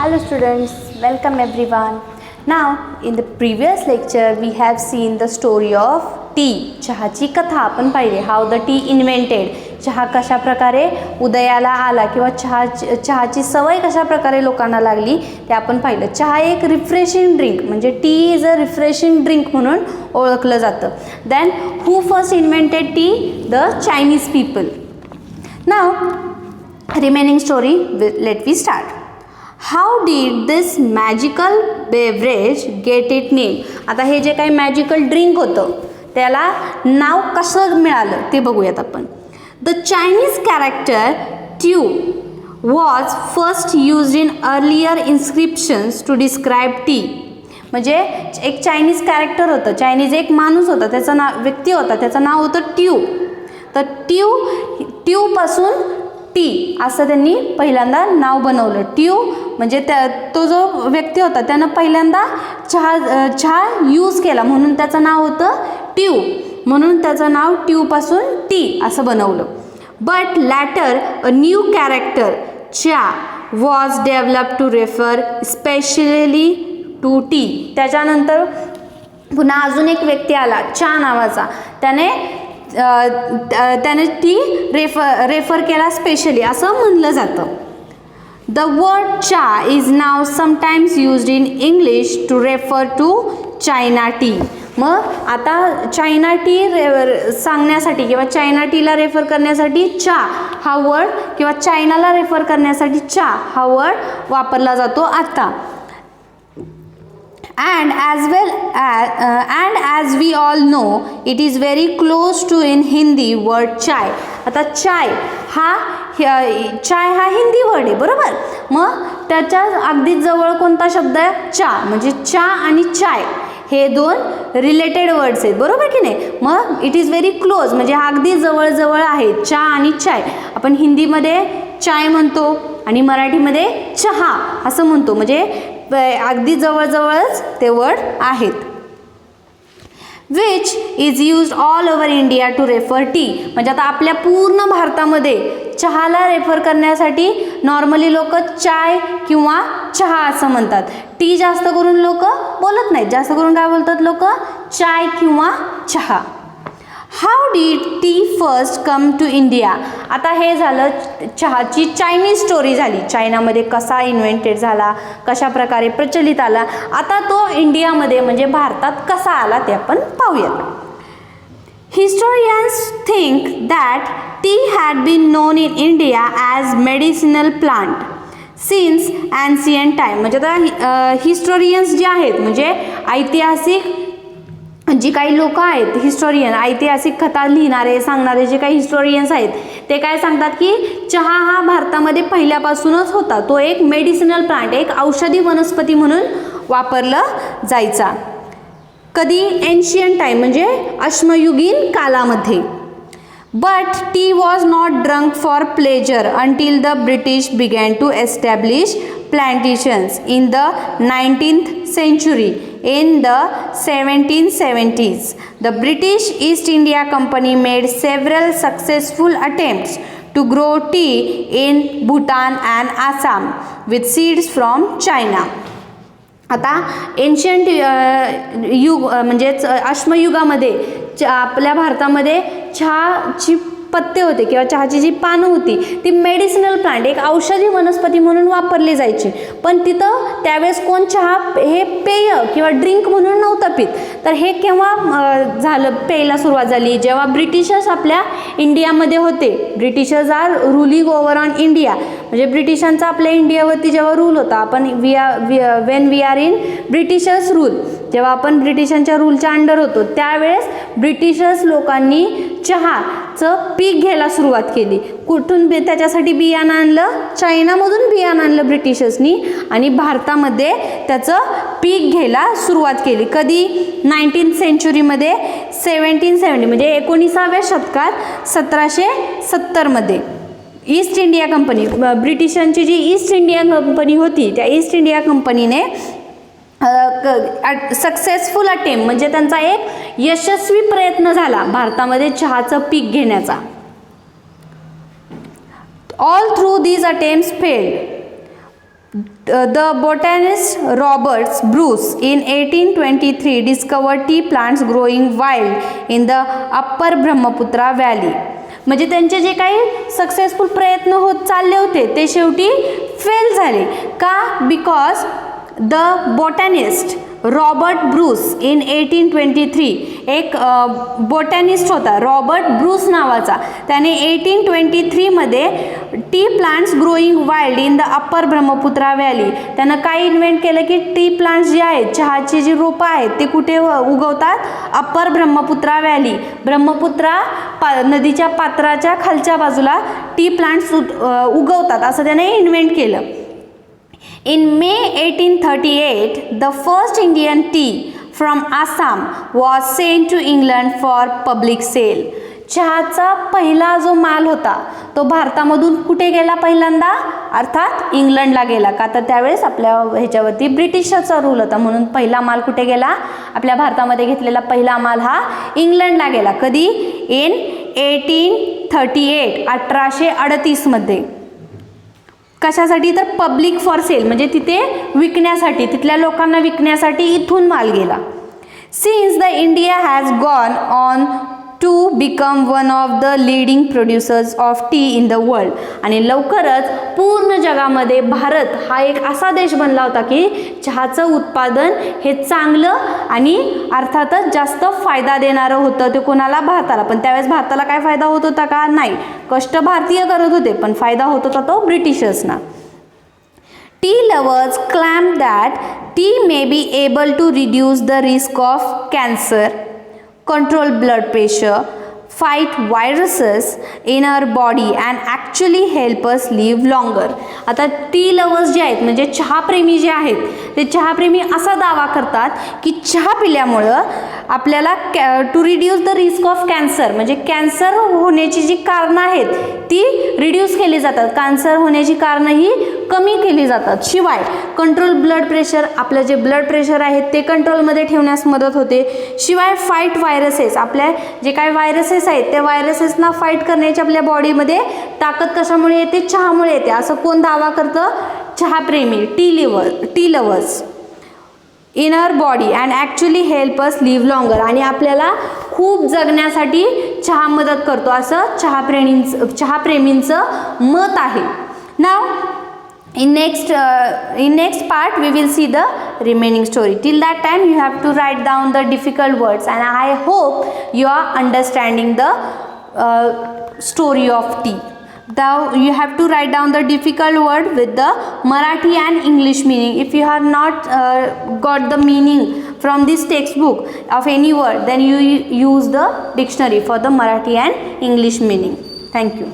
Hello students, welcome everyone. Now in the previous lecture we have seen the story of tea. चहाची कथा आपण पाहिली. How the tea invented. चहा कशा प्रकारे उदयाला आला किंवा चहाची सवय कशा प्रकारे लोकांना लागली ते आपण पाहिलं. चहा एक रिफ्रेशिंग ड्रिंक म्हणजे tea is a refreshing drink म्हणून ओळखलं जातं. Then who first invented tea? The Chinese people. Now remaining story let we start. How did this magical beverage get its name? आता हे जे काही मॅजिकल ड्रिंक होतं त्याला नाव कसं मिळालं ते बघूयात आपण. The Chinese character Tiu was first used in earlier inscriptions to describe tea. म्हणजे एक चायनीज कॅरेक्टर होतं, चायनीज एक माणूस होता, त्याचं नाव व्यक्ती होता, त्याचं नाव होतं ट्यू. तर ट्यूपासून टी असं त्यांनी पहिल्यांदा नाव बनवलं. ट्यू म्हणजे तो जो व्यक्ती होता त्यानं पहिल्यांदा चहा यूज केला म्हणून त्याचं नाव होतं ट्यू, म्हणून त्याचं नाव ट्यूपासून टी असं बनवलं. But later a new character चा was develop to refer specially to tea. त्याच्यानंतर पुन्हा अजून एक व्यक्ती आला चा नावाचा, त्याने टी रेफर केला स्पेशली असं म्हणलं जातं. The word cha is now sometimes used in English to refer to China tea. मग आता चायना टी सांगण्यासाठी किंवा चायना टीला रेफर करण्यासाठी चा हा वर्ड किंवा चायनाला रेफर करण्यासाठी चा हा वर्ड वापरला जातो आता. And as we all know, it is very close to in Hindi word chai. आता चाय हा हिंदी वर्ड आहे बरोबर. मग त्याच्या अगदी जवळ कोणता शब्द आहे? चा. म्हणजे चा आणि चाय हे दोन रिलेटेड वर्ड्स आहेत बरोबर की नाही. मग इट इज व्हेरी क्लोज म्हणजे हा अगदी जवळ आहे चा आणि चाय. आपण हिंदीमध्ये चाय म्हणतो आणि मराठीमध्ये चहा असं म्हणतो, म्हणजे अगदी जवळच ते वर्ड आहेत. Which is used all over India to refer tea. म्हणजे आता आपल्या पूर्ण भारतामध्ये चहाला रेफर करण्यासाठी नॉर्मली लोक चाय किंवा चहा असं म्हणतात. टी जास्त करून लोक बोलत नाहीत, जास्त करून काय बोलतात लोक? चाय किंवा चहा. How did tea first come to India. आता हे झालं चहाची चायनीज स्टोरी झाली. चायनामध्ये कसा इन्व्हेंटेड झाला, कशा प्रकारे प्रचलित आला. आता तो इंडियामध्ये म्हणजे भारतात कसा आला ते आपण पाहूयात. Historians think that tea had been known in India as medicinal plant since ancient time. म्हणजे आता हिस्टोरियन्स जे आहेत म्हणजे ऐतिहासिक जी काही लोक आहेत हिस्टोरियन, ऐतिहासिक कथा लिहिणारे सांगणारे जे काही हिस्टोरियन्स आहेत ते काय सांगतात की चहा हा भारतामध्ये पहिल्यापासूनच होता. तो एक मेडिसिनल प्लांट, एक औषधी वनस्पती म्हणून वापरलं जायचा. कधी? एन्शियंट टाईम म्हणजे अश्मयुगीन कालामध्ये. But tea was not drunk for pleasure until the British began to establish plantations in the 19th century. In the 1770s, the British East India Company made several successful attempts to grow tea in Bhutan and Assam with seeds from China. आता ancient युग म्हणजेच अश्मयुगामध्ये आपल्या भारतामध्ये चहाची पत्ते होते किंवा चहाची जी पानं होती ती मेडिसिनल प्लांट, एक औषधी वनस्पती म्हणून वापरली जायची. पण तिथं त्यावेळेस कोण चहा हे पेय किंवा ड्रिंक म्हणून नव्हतं पित. तर हे केव्हा झालं, प्यायला सुरुवात झाली जेव्हा ब्रिटिशर्स आपल्या इंडियामध्ये होते. Britishers are ruling over on India. म्हणजे ब्रिटिशांचा आपल्या इंडियावरती जेव्हा रूल होता, आपण when we are in Britishers rule, जेव्हा आपण ब्रिटिशांच्या रूलच्या अंडर होतो त्यावेळेस ब्रिटिशर्स लोकांनी चहाचं पीक घ्यायला सुरुवात केली. कुठून त्याच्यासाठी बियाणं आणलं? चायनामधून बियाणं आणलं ब्रिटिशर्सनी आणि भारतामध्ये त्याचं पीक घ्यायला सुरुवात केली. कधी? 19th सेंचुरीमध्ये 1770 म्हणजे 19व्या शतकात 1770मध्ये ईस्ट इंडिया कंपनी, ब्रिटिशांची जी ईस्ट इंडिया कंपनी होती त्या ईस्ट इंडिया कंपनीने सक्सेसफुल अटेम्प्ट म्हणजे त्यांचा एक यशस्वी प्रयत्न झाला भारतामध्ये चहाचं पीक घेण्याचा. All through these attempts failed. The botanist Robert Bruce in 1823 discovered tea plants growing wild in the upper Brahmaputra valley. म्हणजे त्यांचे जे काही सक्सेसफुल प्रयत्न होत चालले होते ते शेवटी फेल झाले का? Because the botanist Robert Bruce in 1823 एक बॉटॅनिस्ट होता रॉबर्ट ब्रूस नावाचा, त्याने 1823मध्ये tea plants growing wild in the upper Brahmaputra valley, त्यानं काय इन्व्हेंट केलं की टी प्लांट्स जे आहेत, चहाची जी रोपं आहेत ते कुठे उगवतात? अप्पर ब्रह्मपुत्रा व्हॅली, ब्रह्मपुत्रा नदीच्या पात्राच्या खालच्या बाजूला टी प्लांट्स उगवतात असं त्याने इन्व्हेंट केलं. In May 1838, the first Indian tea from Assam was sent to England for public sale. चहाचा पहिला जो माल होता तो भारतामधून कुठे गेला पहिल्यांदा? अर्थात इंग्लंडला गेला का? तर त्यावेळेस आपल्या ह्याच्यावरती ब्रिटिशांचा रूल होता म्हणून पहिला माल कुठे गेला? आपल्या भारतामध्ये घेतलेला पहिला माल हा इंग्लंडला गेला. कधी? इन 1838 1838मध्ये. कशासाठी? तर पब्लिक फॉर सेल म्हणजे तिथे विकण्यासाठी, तिथल्या लोकांना विकण्यासाठी इथून माल गेला. Since the India has gone on to become one of the leading producers of tea in the world, आणि लवकरच पूर्ण जगामध्ये भारत हा एक असा देश बनला होता की चहाचं उत्पादन हे चांगलं आणि अर्थातच जास्त फायदा देणारं होतं. ते कोणाला? भारताला. पण त्यावेळेस भारताला काय फायदा होत होता का? नाही. कष्ट भारतीय करत होते पण फायदा होत होता तो ब्रिटिशर्सना. Tea lovers claim that tea may be able to reduce the risk of cancer, control blood pressure, fight viruses in our body and actually help us live longer. आता टी लवर्स जे आहेत म्हणजे चहाप्रेमी जे आहेत ते चहाप्रेमी असा दावा करतात की चहा पिल्यामुळं आपल्याला to reduce the risk of cancer म्हणजे कॅन्सर होण्याची जी कारणं आहेत ती रिड्यूस केली जातात, कॅन्सर होण्याची कारणं ही कमी केली जातात. शिवाय कंट्रोल ब्लड प्रेशर, आपलं जे ब्लड प्रेशर आहे ते कंट्रोलमध्ये ठेवण्यास मदत होते. शिवाय फाईट व्हायरसेस, आपल्या जे काही व्हायरसेस आहेत त्या व्हायरसेसना फाईट करण्याची आपल्या बॉडीमध्ये ताकद कशामुळे येते? चहामुळे येते असं कोण दावा करतं? चहाप्रेमी, tea lovers in our body and actually help us live longer, आणि आपल्याला खूप जगण्यासाठी चहा मदत करतो असं चहाप्रेमींचं मत आहे. नाव in next part we will see the remaining story. Till that time you have to write down the difficult words and I hope you are understanding the story of tea. Now you have to write down the difficult word with the Marathi and English meaning. If you have not got the meaning from this textbook of any word, then you use the dictionary for the Marathi and English meaning. Thank you.